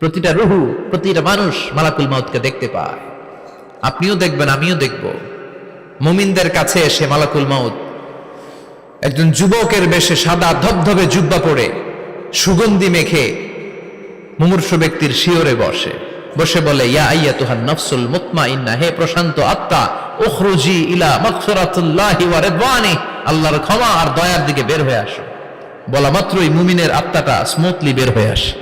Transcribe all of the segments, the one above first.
প্রতিটা রুহু, প্রতিটা মানুষ মালাকুল মাউতকে দেখতে পায়। আপনিও দেখবেন, আমিও দেখব। মুমিনদের কাছে এসে মালাকুল মাউত একজন যুবকের বেশে সাদা ধবধবে জুব্বা পরে সুগন্ধি মেখে মুমূর্ষু ব্যক্তির শিয়রে বসে বলে, ইয়া আইয়াতুহান নাফসুল মুতমাইন্নাহ, হে প্রশান্ত আত্মা, উখরুজি ইলা মাগফিরাতুল্লাহি ওয়া রিদওয়ানি, আল্লাহর ক্ষমা আর দয়ার দিকে বের হয়ে আসো। বলা মাত্রই মুমিনের আত্মাটা স্মুথলি বের হয়ে আসে।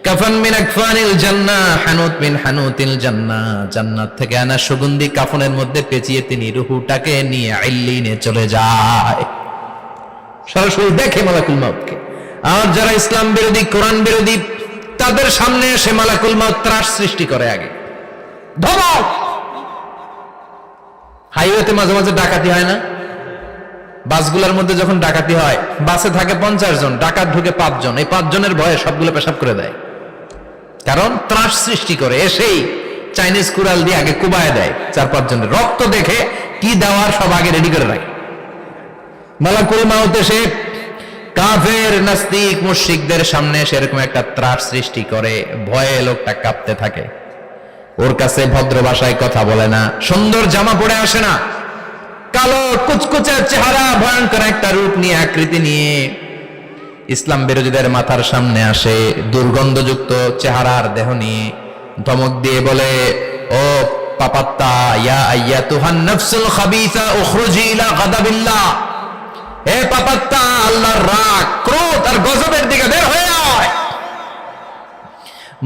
কাফান মিন আকফানিল জান্নাহ, হানুত মিন হানুতিল জান্নাহ, জান্নাত থেকে আনা সুগন্ধি কাফনের মধ্যে পেঁচিয়ে তিনি রূহটাকে নিয়ে ইল্লিনে চলে যায়। সরাসরি দেখে মালাকুল মাউতকে। আর যারা ইসলাম বিরোধী, কোরআন বিরোধী, তাদের সামনে এসে মালাকুল মাউত ত্রাস সৃষ্টি করে। আগে ধমক। হাইওয়েতে মাঝে মাঝে ডাকাতি হয় না? বাসগুলোর মধ্যে যখন ডাকাতি হয়, বাসে থাকে 50 জন, ডাকাত ঢুকে 5 জন। এই 5 জনের ভয়ে সবগুলো পেশাব করে দেয়, কারণ ত্রাস সৃষ্টি করে। এসেই চাইনিজ কুড়াল দিয়ে আগে কুবায় দেয় 4-5 জনের। রক্ত দেখে কি দেওয়ার সব আগে রেডি করে রাখে। মালাকুল মাউত এসে কাফের, নাস্তিক, মুশরিকদের সামনে সেরকম একটা ত্রাস সৃষ্টি করে। ভয়ে লোকটা কাঁপতে থাকে। ওর কাছে ভদ্র ভাষায় কথা বলে না, সুন্দর জামা পরে আসে না, কালো কুচকুচে চেহারা, ভয়ঙ্কর একটা রূপ নিয়ে, আকৃতি নিয়ে ইসলাম বিরোধীদের মাথার সামনে আসে। দুর্গন্ধযুক্ত চেহারার দেহ নিয়ে ধমক দিয়ে বলে, ও পাপাত্তা, ইয়া আইয়াতুহান নাফসুল খাবিসা উখরুজি ইলা গাদাবিল্লাহ, হে পাপাত্তা, আল্লাহর রাগ, ক্রোধ আর গজবের দিকে বের হয়ে আয়।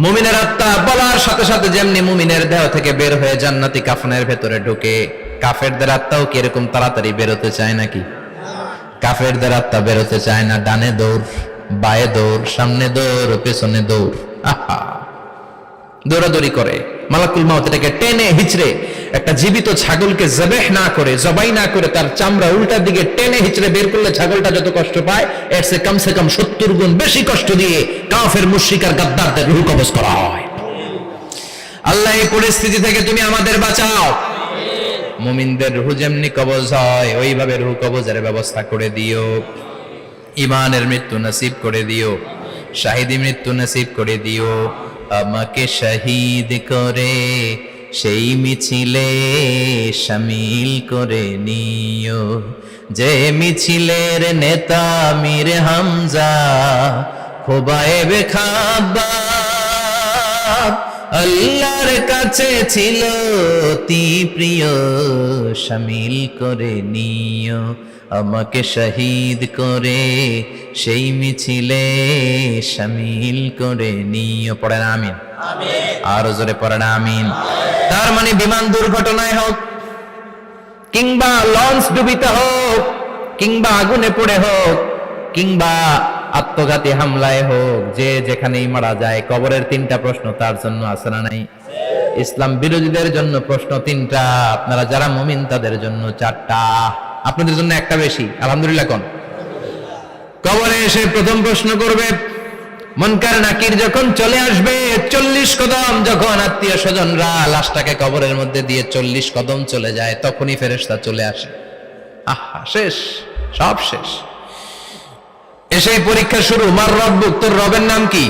মুমিনের আত্মা বলার সাথে সাথে যেমনি মুমিনের দেহ থেকে বের হয়ে জান্নাতি কাফনের ভেতরে ঢুকে, কাফেরদের আত্মাও কি এরকম তাড়াতাড়ি বেরোতে চায় নাকি? কাফেরদের আত্মা বেরোতে চায় না। ডানে দৌড়, বায়ে দৌড়, সামনে দৌড়, পেছনে দৌড়, আহা, দৌড়াদৌড়ি করে। মালাকুল মাউত এটাকে টেনে হিচড়ে, একটা জীবিত ছাগলকে জবাই না করে তার চামড়া উল্টার দিকে টেনে হিচড়ে বের করলে ছাগলটা যত কষ্ট পায়, এর চেয়ে কমসে কম 70 গুণ বেশি কষ্ট দিয়ে কাফের, মুশরিক আর গাদ্দারদের রূহ কবজ করা হয়। আল্লাহ, এই পরিস্থিতি থেকে তুমি আমাদের বাঁচাও। মুমিনদের রূহ যেমনি কবজ হয়, ওইভাবে রূহ কবজের ব্যবস্থা করে দিও। ঈমানের মৃত্যু নসিব করে দিও, শাহিদি মৃত্যু নসিব করে দিও। আমাকে শহীদ করে সেই মিছিলে শামিল করে নিও, যে মিছিলের নেতা মীর হামজা, খোবায়েবে খাব্বাব, আল্লাহর কাছে ছিল অতি প্রিয়, শামিল করে নিও। আমাকে শহীদ করে সেই মিছিলে শামিল করে নিও। পড়েন আমিন। আর জোরে পড়েন আমিন। তার মানে বিমান দুর্ঘটনায় হোক, কিংবা লঞ্চ ডুবিতে হোক, কিংবা আগুনে পড়ে হোক, কিংবা আত্মঘাতী হামলায় হোক, যে যেখানেই মারা যায়, কবরের 3টা প্রশ্ন তার জন্য আছে না নাই? ইসলাম বিরোধীদের জন্য প্রশ্ন 3টা, আপনারা যারা মুমিন তাদের জন্য 4টা। আপনাদের জন্য একটা বেশি, আলহামদুলিল্লাহ। কোন কবরে এসে প্রথম প্রশ্ন করবে, মুনকার নাকির যখন চলে আসবে, 40 কদম যখন আত্মীয় স্বজনরা লাশটাকে কবরের মধ্যে দিয়ে 40 কদম চলে যায়, তখনই ফেরেশতা চলে আসে। আহা, শেষ, সব শেষ। এসেই পরীক্ষা শুরু। মার রব্বুক, তোর রবের নাম কি?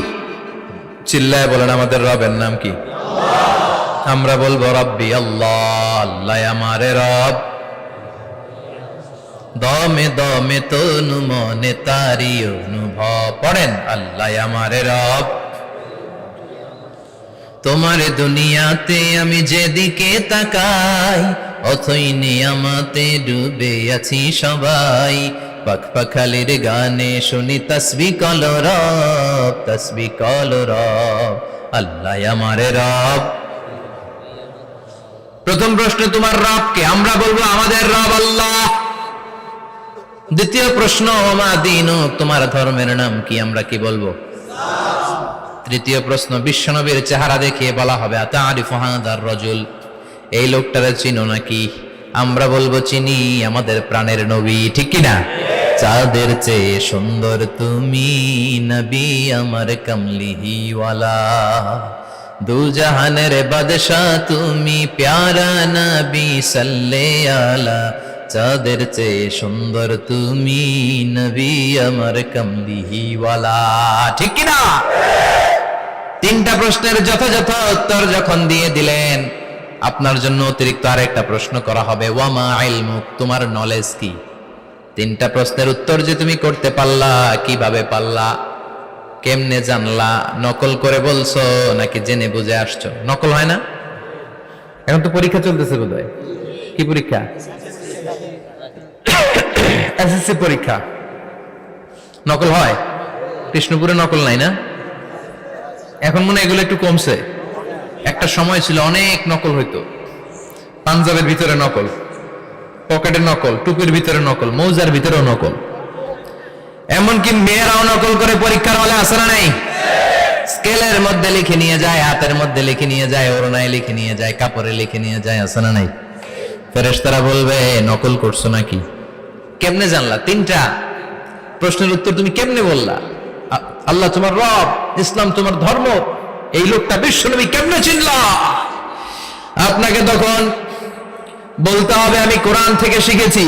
চিল্লায় বলেন, আমাদের রবের নাম কি? আমরা বলবো রব্বি আল্লাহ, আল্লাহ আমারে রব। দমে দমে তনু মনে তারি অনুভব। পড়েন, আল্লাহ আমারে রব। তোমার দুনিয়াতে আমি যেদিকে তাকাই, অথই নিয়ামতে ডুবে আছি সবাই। পাখপাখালির গানে শুনি তসবিহ কলো রব, তসবিহ কলো রব, আল্লাহ আমারে রব। প্রথম প্রশ্ন, তোমার রব কে? আমরা বলবো আমাদের রব আল্লাহ। দ্বিতীয় প্রশ্ন, ওমা দীনুক, তোমার ধর্মের নাম কি? আমরা কি বলবো? তৃতীয় প্রশ্ন, বিশ্বনবীর চেহারা দেখিয়ে বলা হবে, আতারিফু হাদার রাজুল, এই লোকটারে চিনো নাকি? আমরা বলবো চিনি, আমাদের প্রাণের নবী, ঠিক কি না? চাঁদের চেয়ে সুন্দর তুমি নবী আমার কমলিহিওয়ালা, দু জাহানের বাদশা তুমি প্যারা নবী সাল্লে আলা, চাঁদের চেয়ে সুন্দর তুমি নবী আমার কমলিহিওয়ালা, ঠিক কি না? তিনটা প্রশ্নের যথাযথ উত্তর যখন দিয়ে দিলেন, আপনার জন্য অতিরিক্ত আরেকটা প্রশ্ন করা হবে, ওয়ামা ইলমুক, তোমার নলেজ কি? তিনটা প্রশ্নের উত্তর যে তুমি করতে পারলা, কিভাবে পারলা, কেমনে জানলা? নকল করে বলছো নাকি জেনে বুঝে আসছো? নকল হয় না? এখন তো পরীক্ষা চলতেছে বোধহয়। কি পরীক্ষা? এসএসসি পরীক্ষা। নকল হয়? কৃষ্ণপুরে নকল নাই না? এখন মনে হয় এগুলো একটু কমছে। একটা সময় ছিল অনেক নকল হইতো। পাঞ্জাবের ভিতরে নকল, পকেটে নকল, টুপির ভিতরে নকল, মৌজার ভিতরেও নকল, এমনকি মেয়েরাও নকল করে পরীক্ষার হলে আসে না নাই? স্কেলের মধ্যে লিখে নিয়ে যায়, হাতের মধ্যে লিখে নিয়ে যায়, ওড়নায় লিখে নিয়ে যায়, কাপড়ে লিখে নিয়ে যায়, আসে না নাই? ফেরেশতারা বলবে নকল করছো নাকি? কেমনে জানলা? তিনটা প্রশ্নের উত্তর তুমি কেমনে বললা? আল্লাহ তোমার রব, ইসলাম তোমার ধর্ম, এই লোকটা বিশ্বনবী, কেমনে চিনলা? আপনাকে তখন বলতে হবে আমি কোরআন থেকে শিখেছি,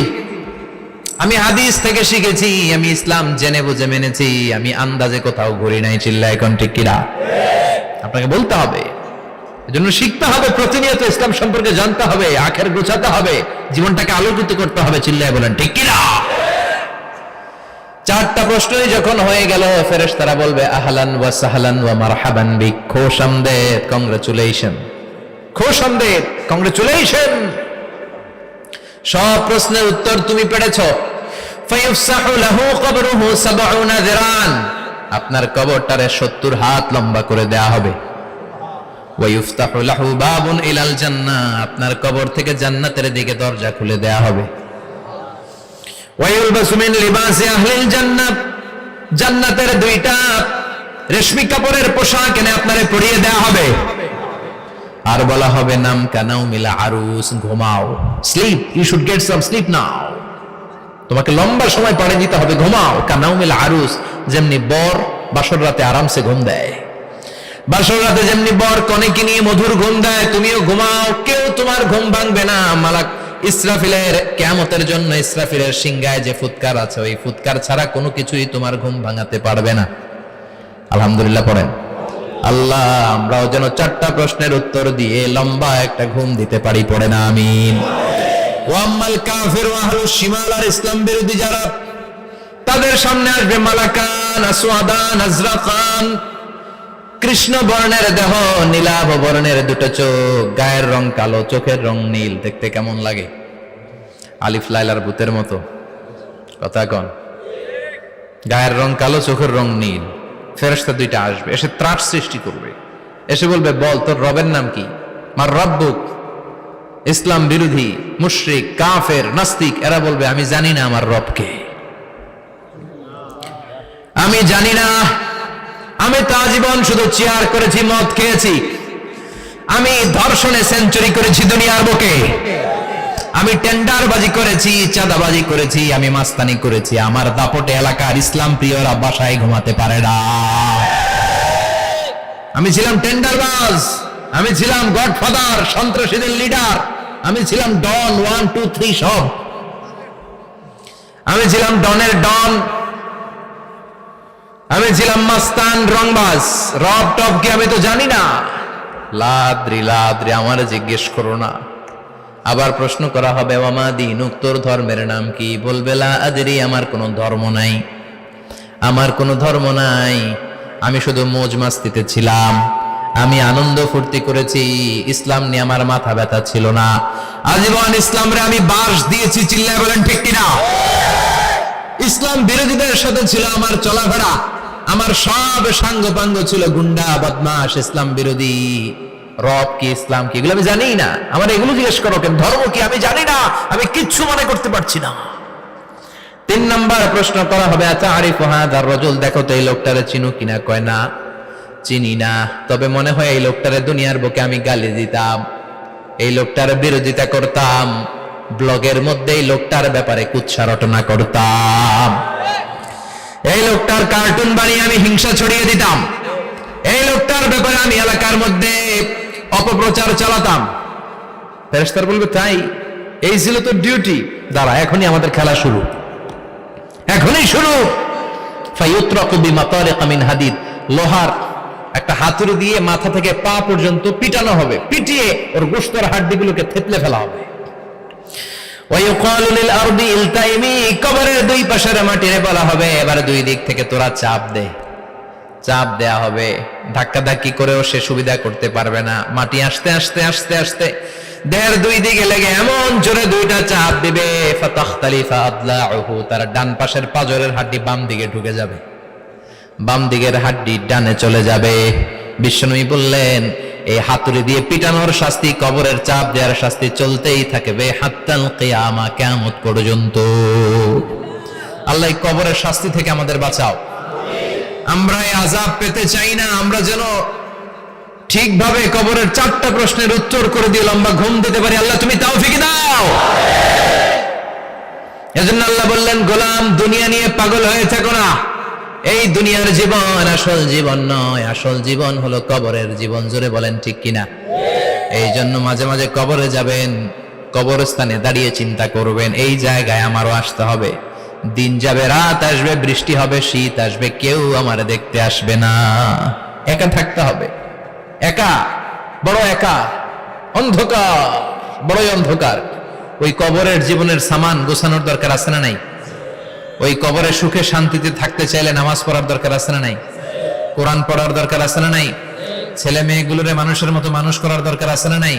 আমি হাদিস থেকে শিখেছি, আমি ইসলাম জেনে বুঝে মেনেছি, আমি আন্দাজে কোথাও ঘুরি নাই। চিল্লায় এখন ঠিক কিনা? আপনাকে বলতে হবে। এজন্য শিখতে হবে, প্রতিনিয়ত ইসলাম সম্পর্কে জানতে হবে, আখের গোছাতে হবে, জীবনটাকে আলোকিত করতে হবে। চিল্লায় বলেন ঠিক কিনা? চারটা প্রশ্নই যখন হয়ে গেল, ফেরেশতারা বলবে আহলান ওয়া সাহলান ওয়া মারহাবান বিক, খোশামদেদ, কংগ্রাচুলেশন, খোশামদেদ, কংগ্রাচুলেশন, সব প্রশ্নের উত্তর তুমি পেরেছো। ফায়ুফসাহু লাহু কবরুহু ৭০ যিরান, আপনার কবরটারে ৭০ হাত লম্বা করে দেয়া হবে। ওয়া ইফতাহু লাহু বাবুন ইলাল জান্নাহ, আপনার কবর থেকে জান্নাতের দিকে দরজা খুলে দেয়া হবে। ওয়া ইউলবাসু মিন লিবাসি আহলিল জান্নাহ, জান্নাতের দুইটা রেশমি কাপড়ের পোশাক এনে আপনারে পরিয়ে দেয়া হবে। আর বলা হবে নাম কানাও মিলা আরুস, ঘুমাও, sleep, you should get some sleep now, তোমাকে লম্বা সময় পাড়ে দিতে হবে, ঘুমাও। কানাও মিলা আরুস, যেমনি বর বাসর রাতে আরামসে ঘুম দেয়, বাসর রাতে যেমনি বর কনেকে নিয়ে মধুর ঘুম দেয়, তুমিও ঘুমাও, কেউ তোমার ঘুম ভাঙবে না। মালাক ইসরাফিলের, কিয়ামতের জন্য ইসরাফিলের সিংহায় যে ফুৎকার আছে, ওই ফুৎকার ছাড়া কোনো কিছুই তোমার ঘুম ভাঙাতে পারবে না। আলহামদুলিল্লাহ পড়েন। আল্লাহ আমরাও যেন চারটা প্রশ্নের উত্তর দিয়ে লম্বা একটা ঘুম দিতে পারি, পড়ে না আমিন। ওয়াম্মাল কাফির ওয়া আহলুশ শিমাল, আর ইসলাম বিরোধী যারা, তাদের সামনে আসবে মালাকান আসওয়াদান আজরাকান, কৃষ্ণ বর্ণের দেহ, নীলাভ বর্ণের দুটো চোখ, গায়ের রং কালো, চোখের রং নীল। দেখতে কেমন লাগে? আলিফ লাইলার ভূতের মতো। কথা কন। গায়ের রং কালো, চোখের রং নীল। ফেরেশতা দুইটা আসবে, এসে ত্রাস সৃষ্টি করবে, এসে বলবে বল তোর রবের নাম কি? মার রব্বুক। ইসলাম বিরোধী মুশরিক, কাফের, নাস্তিক এরা বলবে আমি জানি না আমার রবকে, আমি জানি না, আমি তো আজীবন শুধু চেয়ার করেছি, মদ খেয়েছি, আমি ধর্ষণে সেঞ্চুরি করেছি দুনিয়ার বুকে, আমি টেন্ডারবাজি করেছি, চাঁদাবাজি করেছি, আমি মাস্তানি করেছি, আমার দাপটে এলাকার ইসলাম প্রিয়রা বাসায় ঘুমাতে পারে না। আমি ছিলাম টেন্ডারবাজ, আমি ছিলাম গডফাদার, সন্ত্রাসীদের লিডার, আমি ছিলাম ডন 1 2 3 সব, আমি ছিলাম ডনের ডন, আমি ছিলাম মাস্তান, রংবাজ। রব টব কি আমি তো জানি না। লাদ্রি লাদ্রি, আমার জিজ্ঞেস করো না। আবার প্রশ্ন করা হবে ওয়ামা দীনুক, তোর ধর্মের নাম কি? বলবে লা আদরি, আমার কোনো ধর্ম নাই, আমার কোনো ধর্ম নাই, আমি শুধু মৌজ মাস্তিতে ছিলাম, আমি আনন্দ ফুর্তি করেছি, ইসলাম নিয়ে আমার মাথা ব্যথা ছিল না, আজীবন ইসলামরে আমি বাস দিয়েছি। চিল্লায় বলেন ঠিক কিনা? ইসলাম বিরোধীদের সাথে ছিল আমার চলাফেরা, আমার সব সাঙ্গপাঙ্গ ছিল গুন্ডা বদমাশ, ইসলাম বিরোধী। রব কি, ইসলাম কি, এগুলো আমি জানি না। আমার এগুলো জিজ্ঞেস করো কেন? ধর্ম কি আমি জানি না, আমি কিচ্ছু মনে করতে পারছি না। 3 নাম্বার প্রশ্ন করা হবে আতারিফু হাযার রাজুল, দেখো তো এই লোকটারে চিনো কিনা? কয় না, চিনি না, তবে মনে হয় এই লোকটারে দুনিয়ার বুকে আমি গালি দিতাম, এই লোকটার বিরোধিতা করতাম, ব্লগের মধ্যে এই লোকটার ব্যাপারে কুৎসা রটনা করতাম, এই লোকটার কার্টুন বানিয়ে আমি হিংসা ছড়িয়ে দিতাম, এই লোকটার ব্যাপারে আমি এলাকার মধ্যে অপপ্রচার চালাতাম। ফেরেশতারা বলবে তাই, এই ছিল তোর ডিউটি, দাঁড়া এখনই আমাদের খেলা শুরু, এখনই শুরু। ফায়ুতরাকু বিমাতারিক মিন হাদিদ, লোহার একটা হাতুড়ি দিয়ে মাথা থেকে পা পর্যন্ত পিটানো হবে, পিটিয়ে ওর গোশতের হাড্ডিগুলোকে থেতলে ফেলা হবে। ওয়ায়ুকালু লিল আরদি ইলতাইমি, কবরের দুই পাশের মাটিরে বলা হবে এবার দুই দিক থেকে তোরা চাপ দে। চাপ দেয়া হবে, ধাক্কা ধাক্কি করেও সে সুবিধা করতে পারবে না। মাটি আস্তে আস্তে আস্তে আস্তে দেহের দুই দিকে লেগে এমন জোরে দুইটা চাপ দিবে, ফাতাখতালিফা আদলাউহু, তার ডান পাশের পাজরের হাড্ডি বাম দিকে ঢুকে যাবে, বাম দিকের হাড্ডি ডানে চলে যাবে। বিশ্বনবী বললেন এই হাতুড়ি দিয়ে পিটানোর শাস্তি, কবরের চাপ দেওয়ার শাস্তি চলতেই থাকবে হাত্তাল কিয়ামা, কিয়ামত পর্যন্ত। আল্লাহ এই কবরের শাস্তি থেকে আমাদের বাঁচাও। আমরা এই আযাব পেতে চাই না, আমরা যেন ঠিকভাবে কবরের 4টা প্রশ্নের উত্তর করে দিয়ে লম্বা ঘুম দিতে পারি। আল্লাহ তুমি তৌফিক দাও। এজন্য আল্লাহ বললেন, গোলাম দুনিয়া নিয়ে পাগল হয়ে থেকো না। এই দুনিয়ার জীবন আসল জীবন নয়, আসল জীবন হলো কবরের জীবন। জোরে বলেন ঠিক কিনা? এই জন্য মাঝে মাঝে কবরে যাবেন, কবরস্থানে দাঁড়িয়ে চিন্তা করবেন এই জায়গায় আমারও আসতে হবে। দিন যাবে, রাত আসবে, বৃষ্টি হবে, শীত আসবে, কেউ আমার দেখতে আসবে না। একা থাকতে হবে, একা, বড় একা, অন্ধকার, বড়ই অন্ধকার। ওই কবরের জীবনের সামান গোছানোর দরকার আছে না নাই? ওই কবরে সুখে শান্তিতে থাকতে চাইলে নামাজ পড়ার দরকার আছে না নাই? কোরআন পড়ার দরকার আছে না নাই? ছেলে মেয়েগুলোরে মানুষের মতো মানুষ করার দরকার আছে না নাই?